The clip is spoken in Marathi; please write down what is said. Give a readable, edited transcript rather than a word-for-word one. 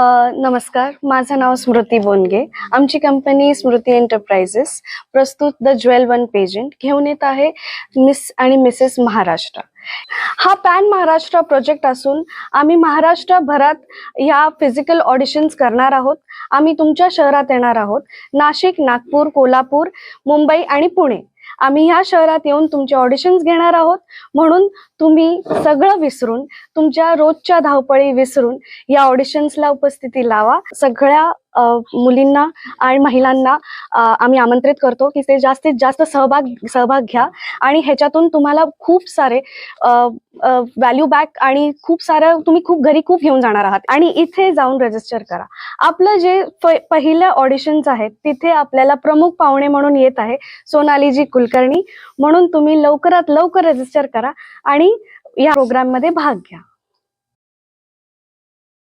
नमस्कार, माझं नाव स्मृती बोनगे. आमची कंपनी स्मृती एंटरप्राइजेस प्रस्तुत द ज्वेल वन पेजंट घेऊन येत आहे मिस आणि मिसेस महाराष्ट्र. हा पॅन महाराष्ट्र प्रोजेक्ट असून आम्ही महाराष्ट्रभरात ह्या फिजिकल ऑडिशन्स करणार आहोत. आम्ही तुमच्या शहरात येणार आहोत. नाशिक, नागपूर, कोल्हापूर, मुंबई आणि पुणे. आम्ही ह्या शहरात येऊन तुमचे ऑडिशन्स घेणार आहोत. म्हणून तुम्ही सगळं विसरून, तुमच्या रोजच्या धावपळी विसरून या ऑडिशन्सला उपस्थिती लावा. सगळ्या मुलींना आणि महिलांना आम्ही आमंत्रित करतो की ते जास्तीत जास्त सहभाग घ्या आणि ह्याच्यातून तुम्हाला खूप सारे व्हॅल्यू बॅक आणि खूप सारं तुम्ही घरी खूप घेऊन जाणार आहात. आणि इथे जाऊन रजिस्टर करा. आपलं जे पहिल्या ऑडिशन्स आहेत तिथे आपल्याला प्रमुख पाहुणे म्हणून येत आहे सोनालीजी कुलकर्णी. म्हणून तुम्ही लवकरात लवकर रजिस्टर करा आणि या प्रोग्राम मध्ये भाग घ्या.